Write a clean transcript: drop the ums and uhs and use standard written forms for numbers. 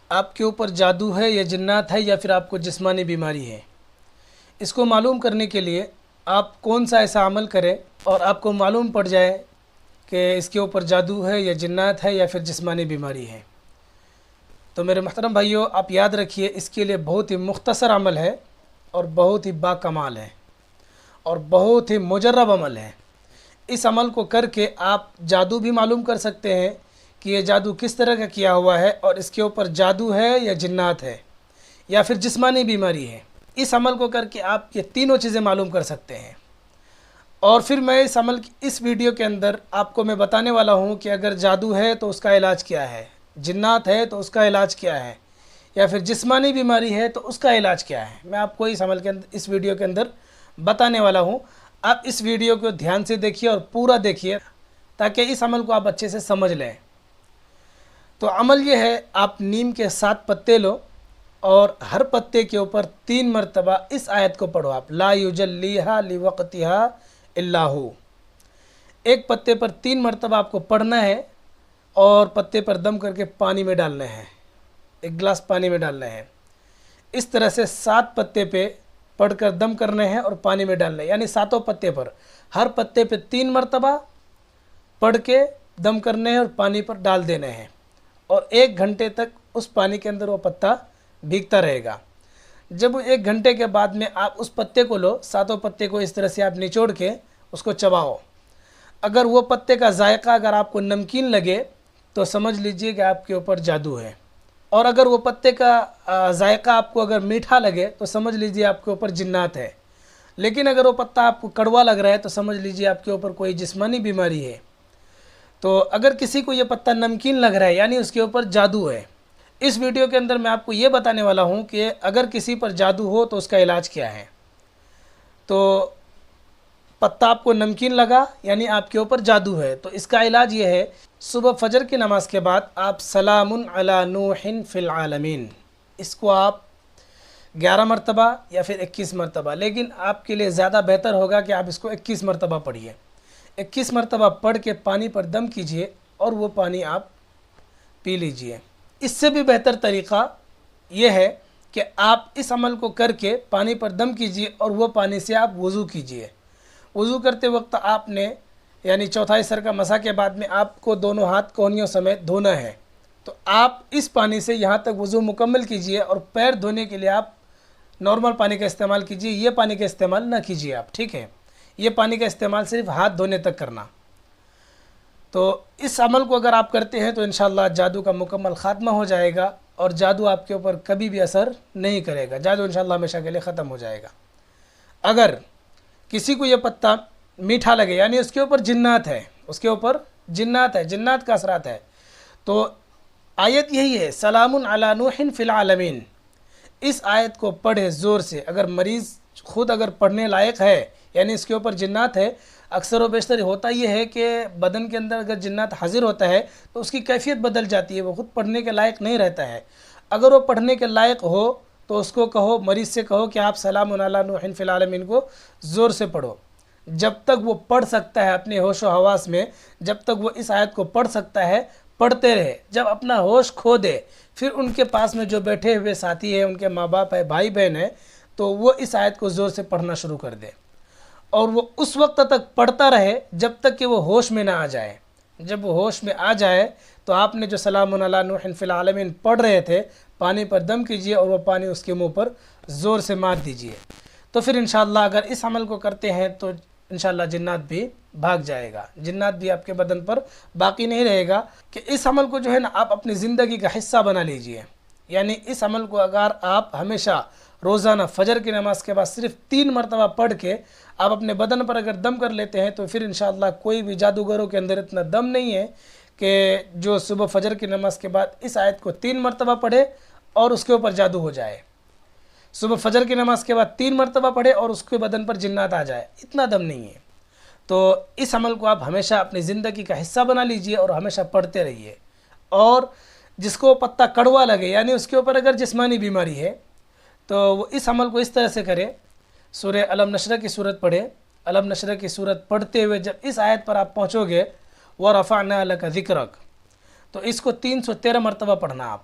آپ کے اوپر جادو ہے یا جنات ہے یا پھر آپ کو جسمانی بیماری ہے، اس کو معلوم کرنے کے لیے آپ کون سا ایسا عمل کریں اور آپ کو معلوم پڑ جائے کہ اس کے اوپر جادو ہے یا جنات ہے یا پھر جسمانی بیماری ہے۔ تو میرے محترم بھائیوں، آپ یاد رکھیے، اس کے لیے بہت ہی مختصر عمل ہے اور بہت ہی باکمال ہے اور بہت ہی مجرب عمل ہے۔ اس عمل کو کر کے آپ جادو بھی معلوم کر سکتے ہیں کہ یہ جادو کس طرح کا کیا ہوا ہے اور اس کے اوپر جادو ہے یا جنات ہے یا پھر جسمانی بیماری ہے۔ اس عمل کو کر کے آپ یہ تینوں چیزیں معلوم کر سکتے ہیں۔ اور پھر میں اس عمل کی اس ویڈیو کے اندر آپ کو میں بتانے والا ہوں کہ اگر جادو ہے تو اس کا علاج کیا ہے، جنات ہے تو اس کا علاج کیا ہے، یا پھر جسمانی بیماری ہے تو اس کا علاج کیا ہے۔ میں آپ کو اس عمل کے اندر، اس ویڈیو کے اندر بتانے والا ہوں۔ آپ اس ویڈیو کو دھیان سے دیکھیے اور پورا دیکھیے تاکہ اس عمل کو آپ اچھے سے سمجھ لیں۔ تو عمل یہ ہے، آپ نیم کے 7 پتے لو اور ہر پتے کے اوپر 3 مرتبہ اس آیت کو پڑھو۔ آپ لا یجلیھا لوقتھا الا ھو، ایک پتے پر 3 مرتبہ آپ کو پڑھنا ہے اور پتے پر دم کر کے پانی میں ڈالنا ہے، 1 گلاس پانی میں ڈالنا ہے۔ اس طرح سے 7 پتے پہ پڑھ کر دم کرنے ہیں اور پانی میں ڈالنا ہے، یعنی 7 پتے پر ہر پتے پہ 3 مرتبہ پڑھ کے دم کرنے ہیں اور پانی پر ڈال دینے ہیں، اور 1 گھنٹے تک اس پانی کے اندر وہ پتا بھیگتا رہے گا۔ جب 1 گھنٹے کے بعد میں آپ اس پتے کو لو، 7 پتے کو اس طرح سے آپ نچوڑ کے اس کو چباؤ۔ اگر وہ پتے کا ذائقہ اگر آپ کو نمکین لگے تو سمجھ لیجئے کہ آپ کے اوپر جادو ہے، اور اگر وہ پتے کا ذائقہ آپ کو اگر میٹھا لگے تو سمجھ لیجئے آپ کے اوپر جنات ہے، لیکن اگر وہ پتا آپ کو کڑوا لگ رہا ہے تو سمجھ لیجئے آپ کے اوپر کوئی جسمانی بیماری ہے۔ تو اگر کسی کو یہ پتا نمکین لگ رہا ہے یعنی اس کے اوپر جادو ہے۔ اس ویڈیو کے اندر میں آپ کو یہ بتانے والا ہوں کہ اگر کسی پر جادو ہو تو اس کا علاج کیا ہے۔ تو پتا آپ کو نمکین لگا یعنی آپ کے اوپر جادو ہے، تو اس کا علاج یہ ہے، صبح فجر کی نماز کے بعد آپ سلام علی نوح فی العالمین، اس کو آپ 11 مرتبہ یا پھر 21 مرتبہ، لیکن آپ کے لیے زیادہ بہتر ہوگا کہ آپ اس کو 21 مرتبہ پڑھیے۔ 21 مرتبہ پڑھ کے پانی پر دم کیجئے اور وہ پانی آپ پی لیجئے۔ اس سے بھی بہتر طریقہ یہ ہے کہ آپ اس عمل کو کر کے پانی پر دم کیجئے اور وہ پانی سے آپ وضو کیجئے۔ وضو کرتے وقت آپ نے یعنی چوتھائی سر کا مسح کے بعد میں آپ کو دونوں ہاتھ کونیوں سمیت دھونا ہے۔ تو آپ اس پانی سے یہاں تک وضو مکمل کیجئے اور پیر دھونے کے لیے آپ نارمل پانی کا استعمال کیجئے، یہ پانی کا استعمال نہ کیجئے آپ، ٹھیک ہے؟ یہ پانی کا استعمال صرف ہاتھ دھونے تک کرنا۔ تو اس عمل کو اگر آپ کرتے ہیں تو انشاءاللہ جادو کا مکمل خاتمہ ہو جائے گا اور جادو آپ کے اوپر کبھی بھی اثر نہیں کرے گا، جادو انشاءاللہ ہمیشہ کے لیے ختم ہو جائے گا۔ اگر کسی کو یہ پتا میٹھا لگے یعنی اس کے اوپر جنات ہے، اس کے اوپر جنات ہے، جنات کا اثرات ہے، تو آیت یہی ہے، سلام علی نوح فی العالمین، اس آیت کو پڑھے زور سے۔ اگر مریض خود اگر پڑھنے لائق ہے یعنی اس کے اوپر جنات ہے، اکثر و بیشتر ہوتا یہ ہے کہ بدن کے اندر اگر جنات حاضر ہوتا ہے تو اس کی کیفیت بدل جاتی ہے، وہ خود پڑھنے کے لائق نہیں رہتا ہے۔ اگر وہ پڑھنے کے لائق ہو تو اس کو کہو، مریض سے کہو کہ آپ سلام علی نوح فی العالمین کو زور سے پڑھو۔ جب تک وہ پڑھ سکتا ہے اپنے ہوش و حواس میں، جب تک وہ اس آیت کو پڑھ سکتا ہے پڑھتے رہے۔ جب اپنا ہوش کھو دے پھر ان کے پاس میں جو بیٹھے ہوئے ساتھی ہیں، ان کے ماں باپ ہیں، بھائی بہن ہیں، تو وہ اس آیت کو زور سے پڑھنا شروع کر دے اور وہ اس وقت تک پڑھتا رہے جب تک کہ وہ ہوش میں نہ آ جائے۔ جب وہ ہوش میں آ جائے تو آپ نے جو سلام علی نوح فی العالمین پڑھ رہے تھے، پانی پر دم کیجئے اور وہ پانی اس کے منہ پر زور سے مار دیجئے۔ تو پھر انشاءاللہ اگر اس عمل کو کرتے ہیں تو انشاءاللہ جنات بھی بھاگ جائے گا، جنات بھی آپ کے بدن پر باقی نہیں رہے گا۔ کہ اس عمل کو جو ہے نا آپ اپنی زندگی کا حصہ بنا لیجئے، یعنی اس عمل کو اگر آپ ہمیشہ روزانہ فجر کی نماز کے بعد صرف 3 مرتبہ پڑھ کے آپ اپنے بدن پر اگر دم کر لیتے ہیں تو پھر انشاءاللہ کوئی بھی جادوگروں کے اندر اتنا دم نہیں ہے کہ جو صبح فجر کی نماز کے بعد اس آیت کو 3 مرتبہ پڑھے اور اس کے اوپر جادو ہو جائے۔ صبح فجر کی نماز کے بعد 3 مرتبہ پڑھے اور اس کے بدن پر جنات آ جائے، اتنا دم نہیں ہے۔ تو اس عمل کو آپ ہمیشہ اپنی زندگی کا حصہ بنا لیجئے اور ہمیشہ پڑھتے رہیے۔ اور جس کو پتا کڑوا لگے یعنی اس کے اوپر اگر جسمانی بیماری ہے تو وہ اس عمل کو اس طرح سے کرے، سورہ علم نشرہ کی صورت پڑھے، علم نشرہ کی صورت پڑھتے ہوئے جب اس آیت پر آپ پہنچو گے وَرَفَعْنَا لَكَ ذِكْرَكَ، تو اس کو 313 مرتبہ پڑھنا آپ،